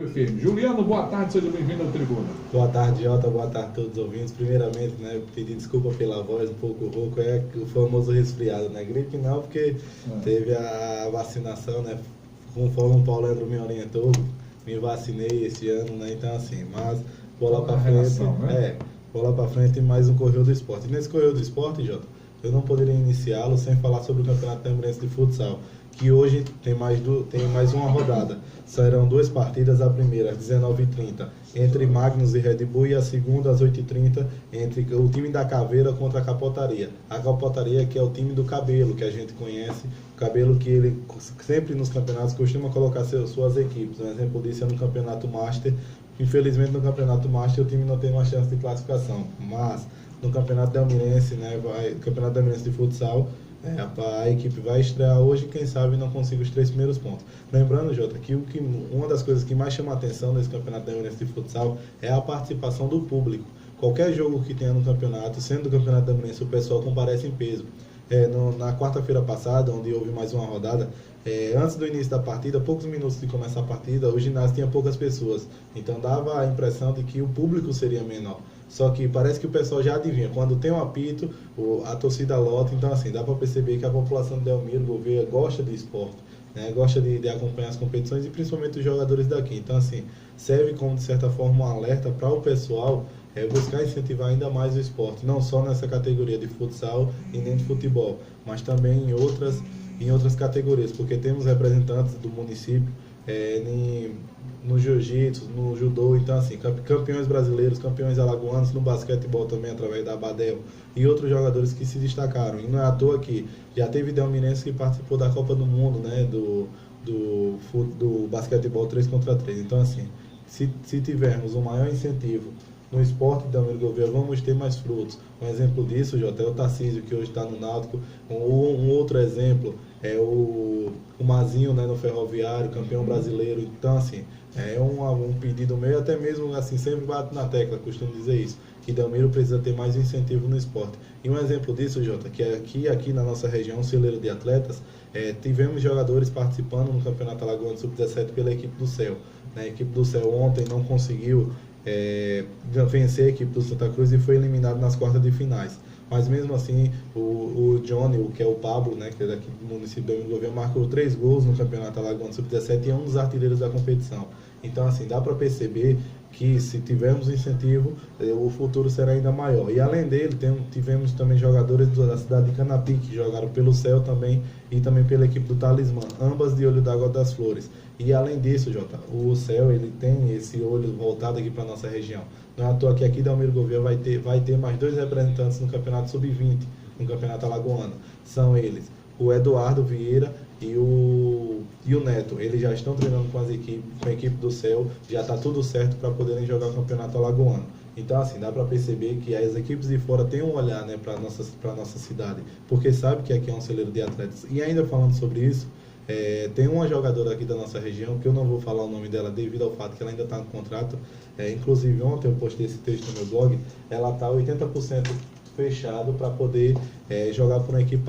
FM. Juliano, boa tarde, seja bem-vindo ao Tribuna. Boa tarde, Jota, boa tarde a todos os ouvintes. Primeiramente, pedir desculpa pela voz um pouco rouco, é o famoso resfriado, né? Gripe não, porque teve a vacinação, né? Conforme o Paulo Leandro me orientou, me vacinei esse ano, né? Então, assim, mas bola pra frente, bola pra frente e mais um Correio do Esporte. E nesse Correio do Esporte, Jota, eu não poderia iniciá-lo sem falar sobre o Campeonato Tamirense de Futsal, que hoje tem mais uma rodada. Serão duas partidas, a primeira às 19h30 entre Magnus e Red Bull e a segunda às 8h30 entre o time da Caveira contra a Capotaria. A Capotaria, que é o time do Cabelo, que a gente conhece, o Cabelo que ele sempre nos campeonatos costuma colocar suas equipes. Um exemplo disso é no Campeonato Master. Infelizmente no Campeonato Master o time não tem uma chance de classificação, mas no Campeonato Tamirense, Campeonato Tamirense de Futsal, a equipe vai estrear hoje e quem sabe não consiga os 3 primeiros pontos. Lembrando, Jota, que uma das coisas que mais chama a atenção nesse Campeonato Tamirense de Futsal é a participação do público. Qualquer jogo que tenha no campeonato, sendo do Campeonato Tamirense, o pessoal comparece em peso. Na quarta-feira passada, onde houve mais uma rodada, antes do início da partida, poucos minutos de começar a partida, o ginásio tinha poucas pessoas. Então dava a impressão de que o público seria menor. Só que parece que o pessoal já adivinha. Quando tem um apito, a torcida lota. Então, assim, dá para perceber que a população de Delmiro Gouveia gosta de esporte, né? Gosta de acompanhar as competições e principalmente os jogadores daqui. Então, assim, serve como, de certa forma, um alerta para o pessoal buscar incentivar ainda mais o esporte. Não só nessa categoria de futsal e nem de futebol, mas também em outras categorias. Porque temos representantes do município no jiu-jitsu, no judô, então assim, campeões brasileiros, campeões alagoanos, no basquetebol também através da Abadel e outros jogadores que se destacaram. E não é à toa que já teve Delmirense que participou da Copa do Mundo, né, do basquetebol 3 contra 3. Então assim, se tivermos um maior incentivo no esporte de Delmiro Gouveia, vamos ter mais frutos. Um exemplo disso, Jota, é o Tarcísio, que hoje está no Náutico. Um outro exemplo é o Mazinho, né, no Ferroviário, campeão brasileiro. Então, assim, é um pedido meu, até mesmo, assim, sempre bato na tecla, costumo dizer isso, que Delmiro precisa ter mais incentivo no esporte. E um exemplo disso, Jota, que é aqui na nossa região, um celeiro de atletas, tivemos jogadores participando no Campeonato Alagoano Sub-17 pela equipe do Céu. A equipe do Céu ontem não conseguiu vencer a equipe do Santa Cruz e foi eliminado nas quartas de finais. Mas mesmo assim, o Johnny, que é o Pablo, né, que é daqui do município do Governo, marcou 3 gols no Campeonato Alagoano Sub-17 e é um dos artilheiros da competição. Então, assim, dá para perceber que se tivermos incentivo, o futuro será ainda maior. E além dele, tivemos também jogadores da cidade de Canapi, que jogaram pelo Céu também e também pela equipe do Talismã, ambas de Olho d'Água das Flores. E além disso, Jota, o Céu ele tem esse olho voltado aqui para a nossa região. Não é à toa que aqui Delmiro Gouveia vai ter mais 2 representantes no Campeonato Sub-20, no Campeonato Alagoano. São eles o Eduardo Vieira e o Neto. Eles já estão treinando com a equipe do Céu, já está tudo certo para poderem jogar o Campeonato Alagoano. Então, assim, dá para perceber que as equipes de fora têm um olhar, né, para a nossa cidade, porque sabe que aqui é um celeiro de atletas. E ainda falando sobre isso, tem uma jogadora aqui da nossa região, que eu não vou falar o nome dela devido ao fato que ela ainda está no contrato. Inclusive, ontem eu postei esse texto no meu blog, ela está 80% fechado para poder jogar por uma equipe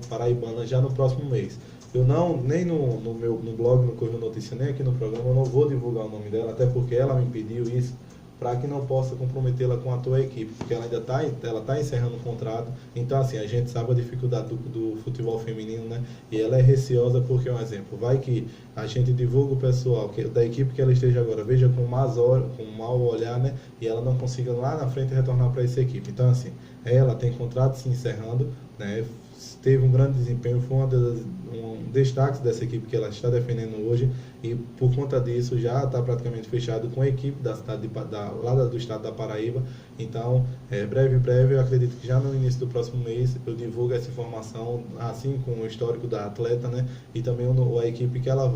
paraibana já no próximo mês. Eu nem no blog, no Correio Notícia, nem aqui no programa, eu não vou divulgar o nome dela, até porque ela me pediu isso, para que não possa comprometê-la com a tua equipe, porque ela ainda está encerrando o contrato. Então, assim, a gente sabe a dificuldade do futebol feminino, né? E ela é receosa porque, um exemplo, vai que a gente divulga o pessoal da equipe que ela esteja agora, veja com um mau olhar, né? E ela não consiga lá na frente retornar para essa equipe. Então, assim, ela tem contrato se encerrando, né? Teve um grande desempenho, foi um destaque dessa equipe que ela está defendendo hoje, e por conta disso já está praticamente fechado com a equipe da cidade lá do estado da Paraíba. Então, breve, eu acredito que já no início do próximo mês eu divulgo essa informação, assim com o histórico da atleta, né, e também a equipe que ela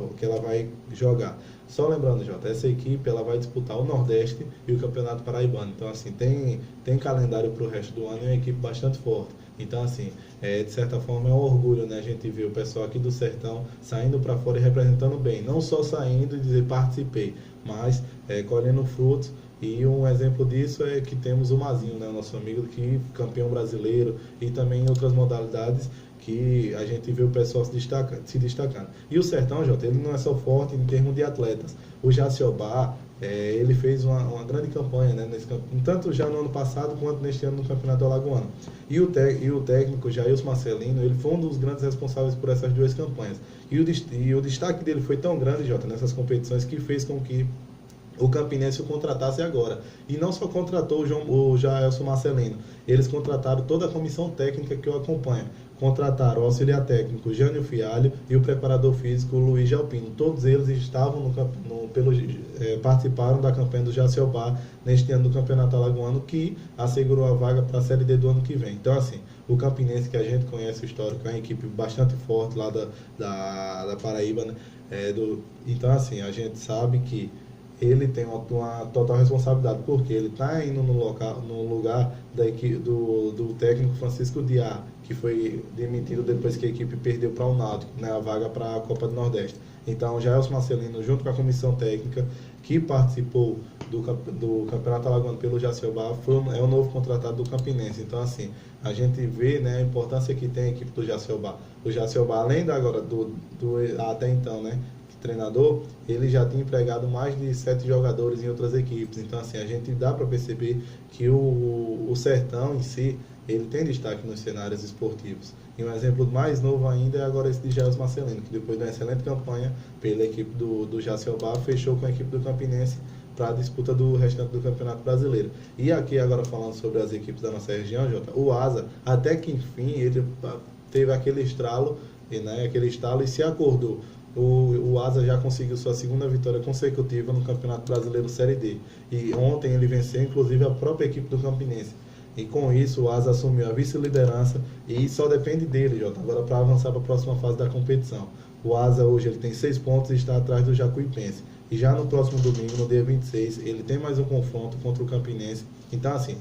vai jogar. Só lembrando, Jota, essa equipe ela vai disputar o Nordeste e o Campeonato Paraibano. Então, assim, tem calendário para o resto do ano e é uma equipe bastante forte. Então, assim, de certa forma é um orgulho, né, a gente ver o pessoal aqui do Sertão saindo para fora e representando bem. Não só saindo e dizer participei, mas colhendo frutos. E um exemplo disso é que temos o Mazinho, né, nosso amigo, que campeão brasileiro, e também em outras modalidades, que a gente vê o pessoal se destacando. E o Sertão, Jota, ele não é só forte em termos de atletas. O Jacobá, ele fez uma grande campanha, né, tanto já no ano passado quanto neste ano no Campeonato Alagoano. E o técnico Jailson Marcelino, ele foi um dos grandes responsáveis por essas duas campanhas. E o destaque dele foi tão grande, Jota, nessas competições, que fez com que o Campinense o contratasse agora. E não só contratou o Jailson Marcelino, eles contrataram toda a comissão técnica que o acompanha. Contrataram o auxiliar técnico Jânio Fialho e o preparador físico Luiz Gelpino. Todos eles estavam participaram da campanha do Jacobá neste ano do Campeonato Alagoano, que assegurou a vaga para a Série D do ano que vem. Então, assim, o Campinense, que a gente conhece o histórico, é uma equipe bastante forte lá da Paraíba, né? Então, assim, a gente sabe que ele tem uma total responsabilidade, porque ele está indo no lugar da equipe, do técnico Francisco Diá, que foi demitido depois que a equipe perdeu para o Náutico, né, a vaga para a Copa do Nordeste. Então, o Jailson Marcelino, junto com a comissão técnica que participou do Campeonato Alagoano pelo Jacobá, é o novo contratado do Campinense. Então, assim, a gente vê, né, a importância que tem a equipe do Jacobá. O Jacobá, além até então, né, treinador, ele já tinha empregado mais de 7 jogadores em outras equipes. Então, assim, a gente dá para perceber que o Sertão em si, ele tem destaque nos cenários esportivos. E um exemplo mais novo ainda é agora esse de Jailson Marcelino, que depois de uma excelente campanha pela equipe do Jacobá, fechou com a equipe do Campinense para a disputa do restante do Campeonato Brasileiro. E aqui agora falando sobre as equipes da nossa região, Jota, o Asa, até que enfim, ele teve aquele estalo, né, e se acordou. O Asa já conseguiu sua segunda vitória consecutiva no Campeonato Brasileiro Série D. E ontem ele venceu, inclusive, a própria equipe do Campinense. E com isso, o Asa assumiu a vice-liderança e só depende dele, Jota, agora para avançar para a próxima fase da competição. O Asa hoje ele tem 6 pontos e está atrás do Jacuipense. E já no próximo domingo, no dia 26, ele tem mais um confronto contra o Campinense. Então, assim,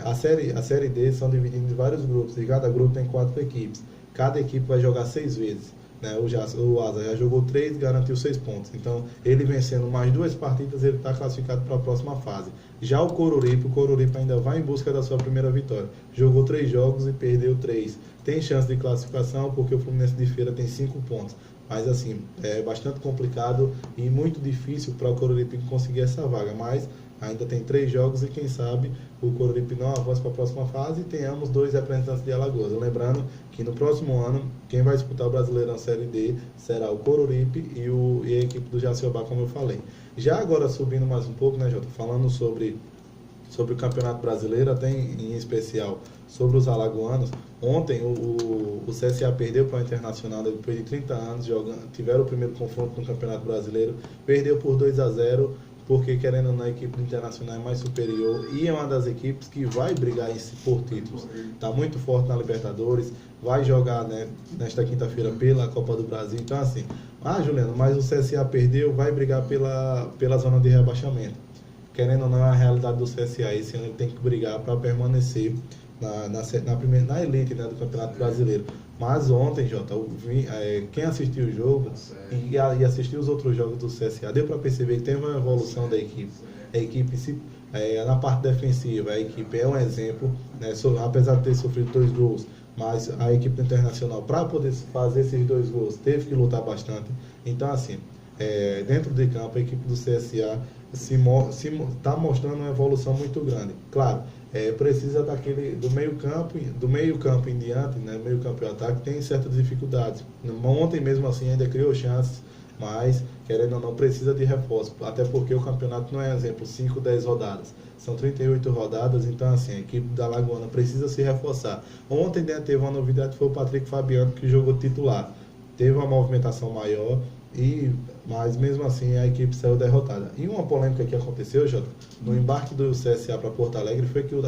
a série D são divididas em vários grupos e cada grupo tem 4 equipes. Cada equipe vai jogar 6 vezes. Né, o Asa já jogou 3 e garantiu 6 pontos. Então, ele vencendo mais 2 partidas, ele está classificado para a próxima fase. Já o Coruripe ainda vai em busca da sua primeira vitória. Jogou 3 jogos e perdeu 3. Tem chance de classificação porque o Fluminense de Feira tem 5 pontos. Mas, assim, é bastante complicado e muito difícil para o Coruripe conseguir essa vaga. Mas ainda tem 3 jogos e quem sabe o Coruripe não avança para a próxima fase e tenhamos 2 representantes de Alagoas. Lembrando que no próximo ano, quem vai disputar o Brasileirão Série D será o Coruripe e a equipe do Jacobá, como eu falei. Já agora subindo mais um pouco, né, Jota, falando sobre o Campeonato Brasileiro, até em especial sobre os alagoanos. Ontem o CSA perdeu para o Internacional depois de 30 anos jogando, tiveram o primeiro confronto no Campeonato Brasileiro, perdeu por 2-0, porque querendo ou não, a equipe do Internacional é mais superior e é uma das equipes que vai brigar por títulos. Está muito forte na Libertadores, vai jogar, né, nesta quinta-feira pela Copa do Brasil. Então, assim, Juliano, mas o CSA perdeu, vai brigar pela zona de rebaixamento. Querendo ou não, é a realidade do CSA. Esse ano ele tem que brigar para permanecer na elite, né, do Campeonato Brasileiro. Mas ontem, Jota, quem assistiu o jogo e assistiu os outros jogos do CSA, deu para perceber que tem uma evolução da equipe. A equipe, na parte defensiva, a equipe é um exemplo, né, apesar de ter sofrido 2 gols, mas a equipe internacional, para poder fazer esses 2 gols, teve que lutar bastante. Então, assim, dentro de campo, a equipe do CSA está mostrando uma evolução muito grande. Claro, precisa do meio campo em diante, né, meio campo e ataque, tem certas dificuldades. Ontem mesmo assim ainda criou chances, mas querendo ou não precisa de reforço, até porque o campeonato não é, exemplo, 5, 10 rodadas, são 38 rodadas, então assim, a equipe da Alagoana precisa se reforçar. Ontem, né, teve uma novidade, foi o Patrick Fabiano que jogou titular, teve uma movimentação maior, mas mesmo assim a equipe saiu derrotada. E uma polêmica que aconteceu, Jota, no embarque do CSA para Porto Alegre, foi que o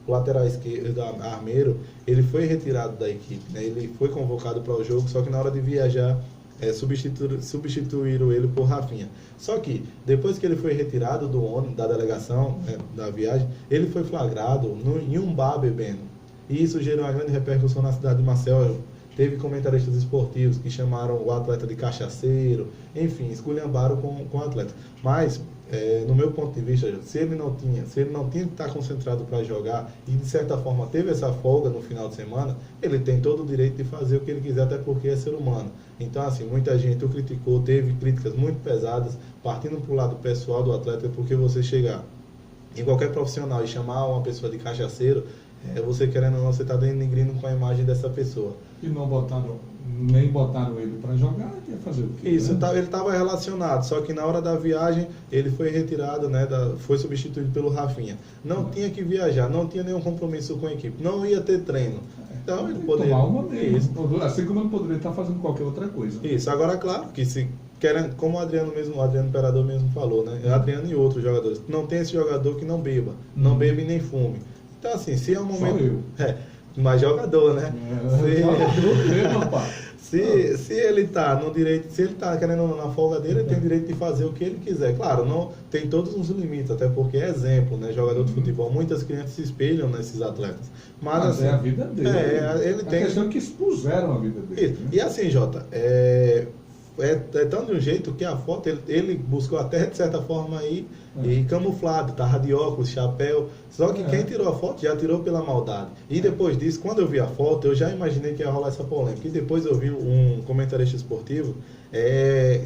lateral esquerdo, Armeiro, ele foi retirado da equipe, né? Ele foi convocado para o jogo, só que na hora de viajar substituíram ele por Rafinha. Só que depois que ele foi retirado do ônibus, da delegação, né, da viagem, ele foi flagrado em um bar bebendo. E isso gerou uma grande repercussão na cidade de Maceió. teve comentaristas esportivos que chamaram o atleta de cachaceiro, enfim, esculhambaram com o atleta. Mas, no meu ponto de vista, se ele não tinha que estar concentrado para jogar e de certa forma teve essa folga no final de semana, ele tem todo o direito de fazer o que ele quiser, até porque é ser humano. Então, assim, muita gente o criticou, teve críticas muito pesadas, partindo para o lado pessoal do atleta, porque você chegar em qualquer profissional e chamar uma pessoa de cachaceiro, você querendo ou não, você está denigrindo com a imagem dessa pessoa. E nem botaram ele para jogar, ia fazer o quê? Isso, né? ele estava relacionado, só que na hora da viagem ele foi retirado, né, foi substituído pelo Rafinha. Não tinha que viajar, não tinha nenhum compromisso com a equipe, não ia ter treino. Então ele poderia... Tomar uma dele, assim como ele poderia estar fazendo qualquer outra coisa. Isso, agora claro que como o Adriano Imperador mesmo falou, né, Adriano e outros jogadores, não tem esse jogador que não beba, não bebe nem fume. Então assim, se é um momento... Só eu. Mas jogador, né? Se ele está no direito, se ele está querendo na folga dele, ele tem o direito de fazer o que ele quiser. Claro, não tem todos os limites, até porque é exemplo, né? Jogador de futebol, muitas crianças se espelham nesses atletas. Mas assim, é a vida dele. Ele tem... A questão é que expuseram a vida dele. Né? E assim, Jota, é tão de um jeito que a foto, ele buscou até de certa forma aí, e camuflado, tava de óculos, chapéu, só que quem tirou a foto já tirou pela maldade. E depois disso, quando eu vi a foto, eu já imaginei que ia rolar essa polêmica. E depois eu vi um comentarista esportivo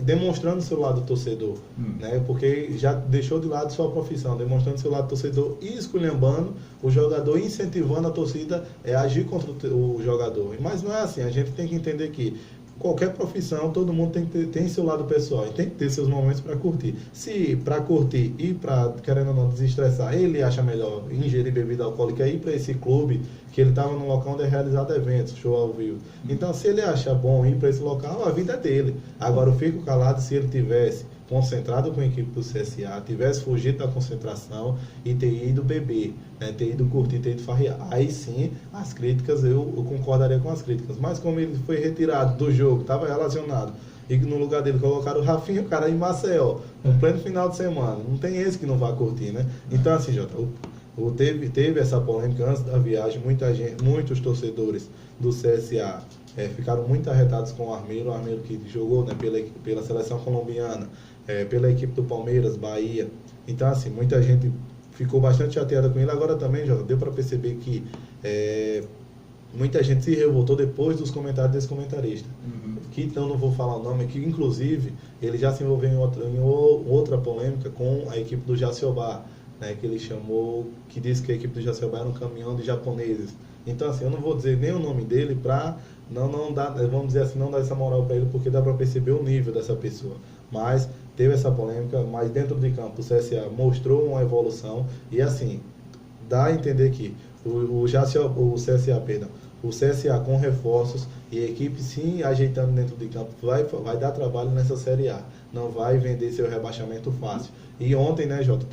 demonstrando seu lado torcedor, né? Porque já deixou de lado sua profissão, demonstrando seu lado torcedor e esculhambando o jogador, incentivando a torcida a agir contra o jogador. Mas não é assim, a gente tem que entender que qualquer profissão, todo mundo tem seu lado pessoal e tem que ter seus momentos para curtir. Se para curtir e para, querendo ou não, desestressar, ele acha melhor ingerir bebida alcoólica e ir para esse clube, que ele estava num local onde é realizado eventos, show ao vivo. Então, se ele acha bom ir para esse local, a vida é dele. Agora, eu fico calado se ele tivesse concentrado com a equipe do CSA, tivesse fugido da concentração e ter ido beber, né, ter ido curtir, ter ido farrear. Aí sim, as críticas, eu concordaria com as críticas. Mas como ele foi retirado do jogo, estava relacionado, e no lugar dele colocaram o Rafinha, o cara em Maceió, no pleno final de semana. Não tem esse que não vai curtir, né? Então, assim, Jota, teve essa polêmica antes da viagem, muitos torcedores do CSA ficaram muito arretados com o Armeiro que jogou, né, pela seleção colombiana, pela equipe do Palmeiras, Bahia. Então, assim, muita gente ficou bastante chateada com ele. Agora também, já deu para perceber que muita gente se revoltou depois dos comentários desse comentarista. Que então não vou falar o nome, que inclusive ele já se envolveu em outra polêmica com a equipe do Jacobá, né, que ele chamou, que disse que a equipe do Jacobá era um caminhão de japoneses. Então, assim, eu não vou dizer nem o nome dele para não dar, vamos dizer assim, não dar essa moral para ele, porque dá para perceber o nível dessa pessoa. Mas teve essa polêmica, mas dentro de campo o CSA mostrou uma evolução e, assim, dá a entender que o CSA com reforços e a equipe se ajeitando dentro de campo vai dar trabalho nessa Série A. Não vai vender seu rebaixamento fácil. E ontem, né, Jota,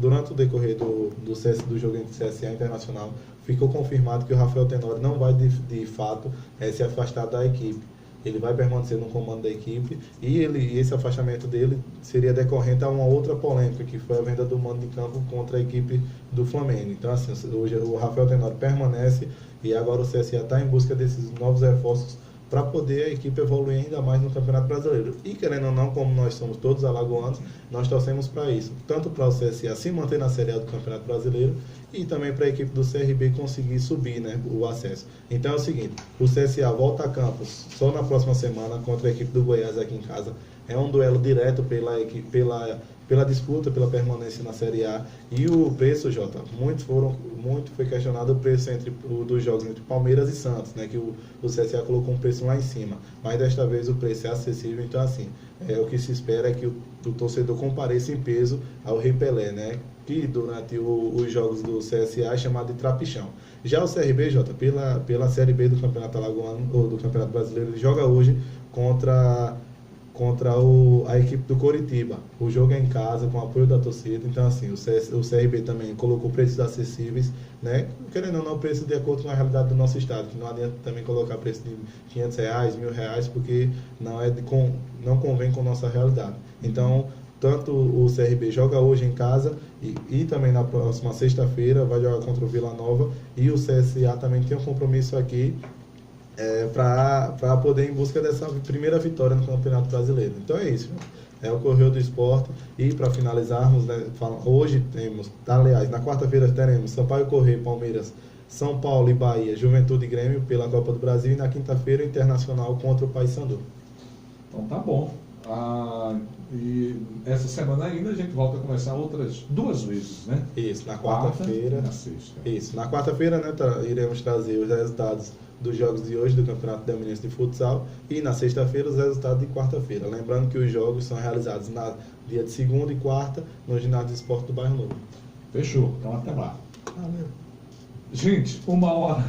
durante o decorrer do jogo entre CSA e Internacional, ficou confirmado que o Rafael Tenório não vai de fato se afastar da equipe. Ele vai permanecer no comando da equipe e esse afastamento dele seria decorrente a uma outra polêmica, que foi a venda do mando de campo contra a equipe do Flamengo. Então, assim, hoje o Rafael Tenório permanece e agora o CSA está em busca desses novos reforços para poder a equipe evoluir ainda mais no Campeonato Brasileiro. E querendo ou não, como nós somos todos alagoanos, nós torcemos para isso. Tanto para o CSA se manter na Série A do Campeonato Brasileiro e também para a equipe do CRB conseguir subir, né, o acesso. Então é o seguinte, o CSA volta a campo só na próxima semana contra a equipe do Goiás aqui em casa. É um duelo direto pela disputa, pela permanência na Série A. E o preço, Jota, muito foi questionado o preço dos jogos entre Palmeiras e Santos, né, que o CSA colocou um preço lá em cima, mas desta vez o preço é acessível. Então, assim, o que se espera é que o torcedor compareça em peso ao Rei Pelé, né, que durante os jogos do CSA é chamado de trapichão. Já o CRB, Jota, pela Série B do Campeonato Alagoano, ou do Campeonato Brasileiro, ele joga hoje contra a equipe do Coritiba. O jogo é em casa, com o apoio da torcida. Então, assim, o CRB também colocou preços acessíveis, né? Querendo ou não, preço de acordo com a realidade do nosso estado, que não adianta também colocar preço de R$500, R$1.000, porque não convém com a nossa realidade. Então, tanto o CRB joga hoje em casa e também na próxima sexta-feira vai jogar contra o Vila Nova, e o CSA também tem um compromisso aqui para poder ir em busca dessa primeira vitória no Campeonato Brasileiro. Então é isso, é o Correio do Esporte. E para finalizarmos, né, hoje temos, aliás, na quarta-feira teremos Sampaio Correia, Palmeiras, São Paulo e Bahia, Juventude e Grêmio pela Copa do Brasil, e na quinta-feira o Internacional contra o Paysandu. Então tá bom. E essa semana ainda a gente volta a conversar outras 2 vezes, né? Isso, na quarta-feira. Na sexta. Isso, na quarta-feira, né, iremos trazer os resultados dos jogos de hoje do Campeonato Delminense de Futsal, e na sexta-feira os resultados de quarta-feira. Lembrando que os jogos são realizados na dia de segunda e quarta no Ginásio de Esporte do Bairro Novo. Fechou, então até lá. Valeu. Gente, 1h,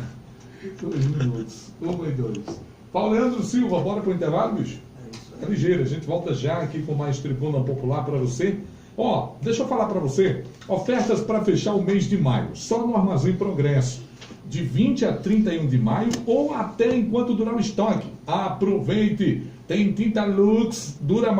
2 minutos. 1h02. Paulo Leandro Silva, bora pro intervalo, bicho? É ligeiro, a gente volta já aqui com mais Tribuna Popular para você. Ó, deixa eu falar para você, ofertas para fechar o mês de maio, só no Armazém Progresso, de 20 a 31 de maio ou até enquanto durar o estoque. Aproveite, tem tinta Lux, dura mais.